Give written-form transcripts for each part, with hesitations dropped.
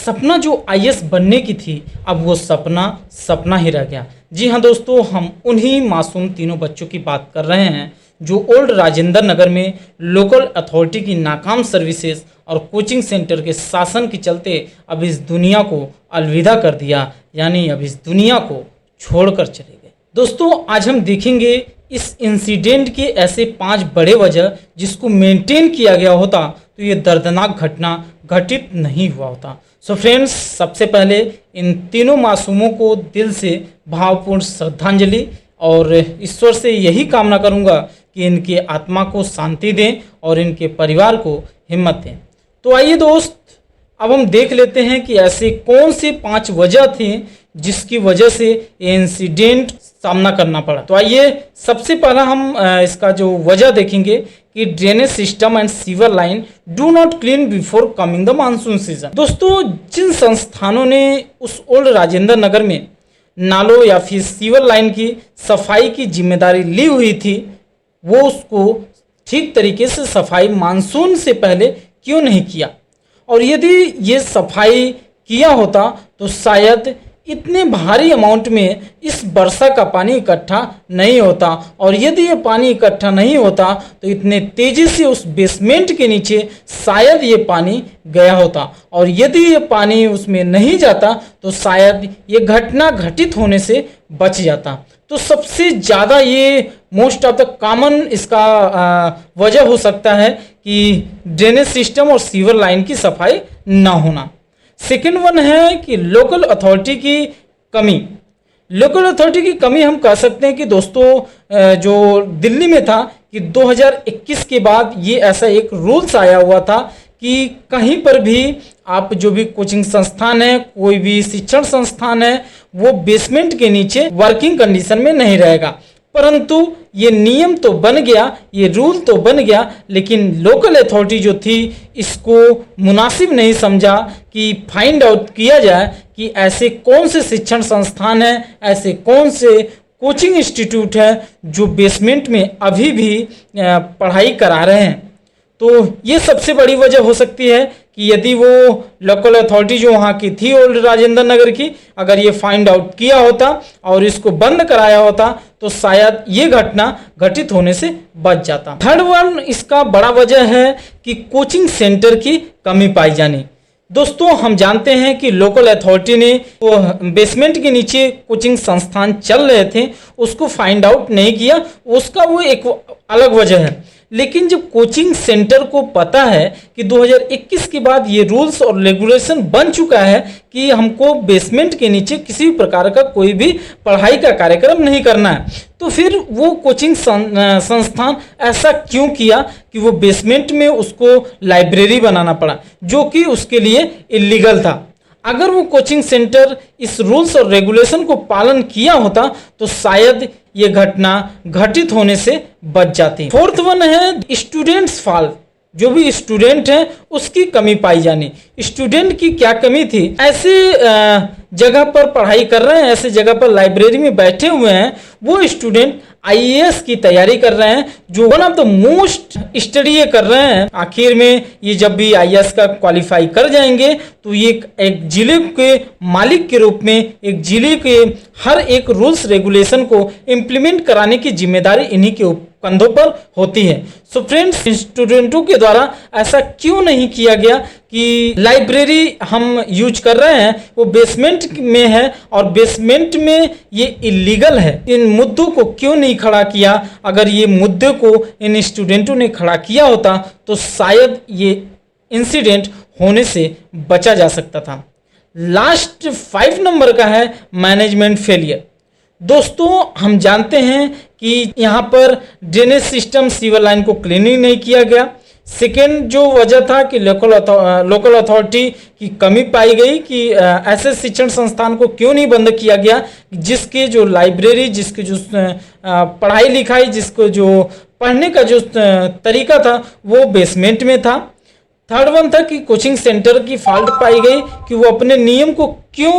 सपना जो आईएएस बनने की थी, अब वो सपना सपना ही रह गया। जी हाँ दोस्तों, हम उन्हीं मासूम तीनों बच्चों की बात कर रहे हैं जो ओल्ड राजेंद्र नगर में लोकल अथॉरिटी की नाकाम सर्विसेज और कोचिंग सेंटर के शासन के चलते अब इस दुनिया को अलविदा कर दिया, यानी अब इस दुनिया को छोड़कर चले गए। दोस्तों, आज हम देखेंगे इस इंसिडेंट के ऐसे 5 बड़े वजह जिसको मेंटेन किया गया होता तो ये दर्दनाक घटना घटित नहीं हुआ होता। सो फ्रेंड्स, सबसे पहले इन तीनों मासूमों को दिल से भावपूर्ण श्रद्धांजलि और ईश्वर से यही कामना करूंगा कि इनके आत्मा को शांति दें और इनके परिवार को हिम्मत दें। तो आइए दोस्त, अब हम देख लेते हैं कि ऐसे कौन से 5 वजह थे जिसकी वजह से ये इंसिडेंट सामना करना पड़ा। तो आइए सबसे पहला हम इसका जो वजह देखेंगे कि drainage system and sewer line do not clean before coming the monsoon season. दोस्तों, जिन संस्थानों ने उस ओल्ड राजेंद्र नगर में नालों या फिर सीवर लाइन की सफाई की जिम्मेदारी ली हुई थी, वो उसको ठीक तरीके से सफाई मानसून से पहले क्यों नहीं किया, और यदि ये सफाई किया होता तो शायद इतने भारी अमाउंट में इस वर्षा का पानी इकट्ठा नहीं होता, और यदि ये पानी इकट्ठा नहीं होता तो इतने तेजी से उस बेसमेंट के नीचे शायद ये पानी गया होता, और यदि ये पानी उसमें नहीं जाता तो शायद ये घटना घटित होने से बच जाता। तो सबसे ज़्यादा ये मोस्ट ऑफ द कॉमन इसका वजह हो सकता है कि ड्रेनेज सिस्टम और सीवर लाइन की सफाई ना होना। सेकेंड वन है कि लोकल अथॉरिटी की कमी। लोकल अथॉरिटी की कमी हम कह सकते हैं कि दोस्तों, जो दिल्ली में था कि 2021 के बाद ये ऐसा एक रूल्स आया हुआ था कि कहीं पर भी आप जो भी कोचिंग संस्थान है, कोई भी शिक्षण संस्थान है, वो बेसमेंट के नीचे वर्किंग कंडीशन में नहीं रहेगा। परंतु ये नियम तो बन गया, ये रूल तो बन गया, लेकिन लोकल अथॉरिटी जो थी इसको मुनासिब नहीं समझा कि फाइंड आउट किया जाए कि ऐसे कौन से शिक्षण संस्थान हैं, ऐसे कौन से कोचिंग इंस्टीट्यूट हैं जो बेसमेंट में अभी भी पढ़ाई करा रहे हैं। तो ये सबसे बड़ी वजह हो सकती है कि यदि वो लोकल अथॉरिटी जो वहाँ की थी ओल्ड राजेंद्र नगर की, अगर ये फाइंड आउट किया होता और इसको बंद कराया होता तो शायद ये घटना घटित होने से बच जाता। थर्ड वन इसका बड़ा वजह है कि कोचिंग सेंटर की कमी पाई जानी। दोस्तों, हम जानते हैं कि लोकल अथॉरिटी ने वो बेसमेंट के नीचे कोचिंग संस्थान चल रहे थे, उसको फाइंड आउट नहीं किया, उसका वो एक अलग वजह है। लेकिन जब कोचिंग सेंटर को पता है कि 2021 के बाद ये रूल्स और रेगुलेशन बन चुका है कि हमको बेसमेंट के नीचे किसी भी प्रकार का कोई भी पढ़ाई का कार्यक्रम नहीं करना है, तो फिर वो कोचिंग संस्थान ऐसा क्यों किया कि वो बेसमेंट में उसको लाइब्रेरी बनाना पड़ा, जो कि उसके लिए इलीगल था। अगर वो कोचिंग सेंटर इस रूल्स और रेगुलेशन को पालन किया होता तो शायद ये घटना घटित होने से बच जाती। फोर्थ वन है स्टूडेंट्स फॉल्ट। जो भी स्टूडेंट हैं उसकी कमी पाई जानी। स्टूडेंट की क्या कमी थी? ऐसे जगह पर पढ़ाई कर रहे हैं, ऐसे जगह पर लाइब्रेरी में बैठे हुए हैं, वो स्टूडेंट आईएएस की तैयारी कर रहे हैं, जो one of the most study ये कर रहे हैं। आखिर में ये जब भी आईएएस का क्वालिफाई कर जाएंगे तो ये एक जिले के मालिक के रूप में, एक जिले के हर एक रूल्स रेगुलेशन को इम्प्लीमेंट कराने की जिम्मेदारी इन्हीं के कंधों पर होती है। सो फ्रेंड्स, स्टूडेंटों के द्वारा ऐसा क्यों नहीं किया गया कि लाइब्रेरी हम यूज कर रहे हैं वो बेसमेंट में है और बेसमेंट में ये इलीगल है, इन मुद्दों को क्यों नहीं खड़ा किया? अगर ये मुद्दे को इन स्टूडेंटों ने खड़ा किया होता तो शायद ये इंसिडेंट होने से बचा जा सकता था। लास्ट 5 नंबर का है मैनेजमेंट फेलियर। दोस्तों, हम जानते हैं कि यहाँ पर ड्रेनेज सिस्टम सीवर लाइन को क्लीनिंग नहीं किया गया। सेकेंड जो वजह था कि लोकल अथॉरिटी की कमी पाई गई कि ऐसे शिक्षण संस्थान को क्यों नहीं बंद किया गया जिसके जो लाइब्रेरी, जिसके जो पढ़ाई लिखाई, जिसको जो पढ़ने का जो तरीका था वो बेसमेंट में था। थर्ड वन था कि कोचिंग सेंटर की फॉल्ट पाई गई कि वो अपने नियम को क्यों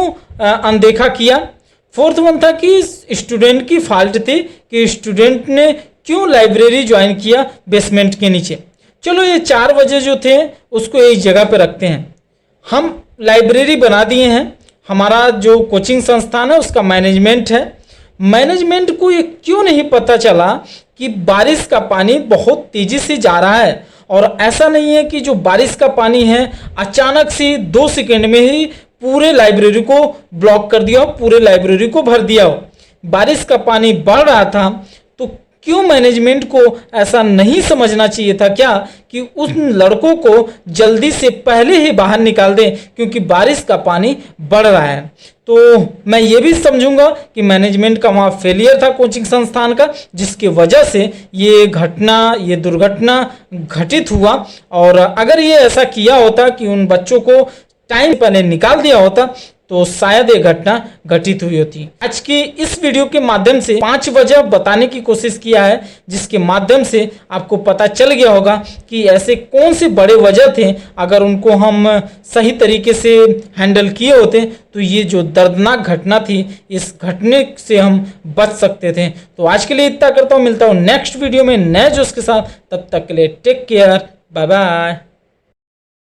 अनदेखा किया। फोर्थ वन था कि स्टूडेंट की फॉल्ट थी कि स्टूडेंट ने क्यों लाइब्रेरी ज्वाइन किया बेसमेंट के नीचे। चलो, ये 4 वजह जो थे उसको एक जगह पे रखते हैं। हम लाइब्रेरी बना दिए हैं। हमारा जो कोचिंग संस्थान है उसका मैनेजमेंट है, मैनेजमेंट को ये क्यों नहीं पता चला कि बारिश का पानी बहुत तेज़ी से जा रहा है। और ऐसा नहीं है कि जो बारिश का पानी है अचानक से 2 सेकंड में ही पूरे लाइब्रेरी को ब्लॉक कर दिया हो, पूरे लाइब्रेरी को भर दिया हो। बारिश का पानी बढ़ रहा था तो क्यों मैनेजमेंट को ऐसा नहीं समझना चाहिए था क्या कि उन लड़कों को जल्दी से पहले ही बाहर निकाल दें, क्योंकि बारिश का पानी बढ़ रहा है। तो मैं ये भी समझूंगा कि मैनेजमेंट का वहाँ फेलियर था कोचिंग संस्थान का, जिसकी वजह से ये दुर्घटना घटित हुआ। और अगर ये ऐसा किया होता कि उन बच्चों को टाइम पहले निकाल दिया होता तो शायद ये घटना घटित हुई होती। आज की इस वीडियो के माध्यम से 5 वजह बताने की कोशिश किया है, जिसके माध्यम से आपको पता चल गया होगा कि ऐसे कौन से बड़े वजह थे, अगर उनको हम सही तरीके से हैंडल किए होते तो ये जो दर्दनाक घटना थी इस घटने से हम बच सकते थे। तो आज के लिए इतना करता हूँ, मिलता हूँ नेक्स्ट वीडियो में नए जोश के साथ। तब तक के लिए टेक केयर, बाय बाय।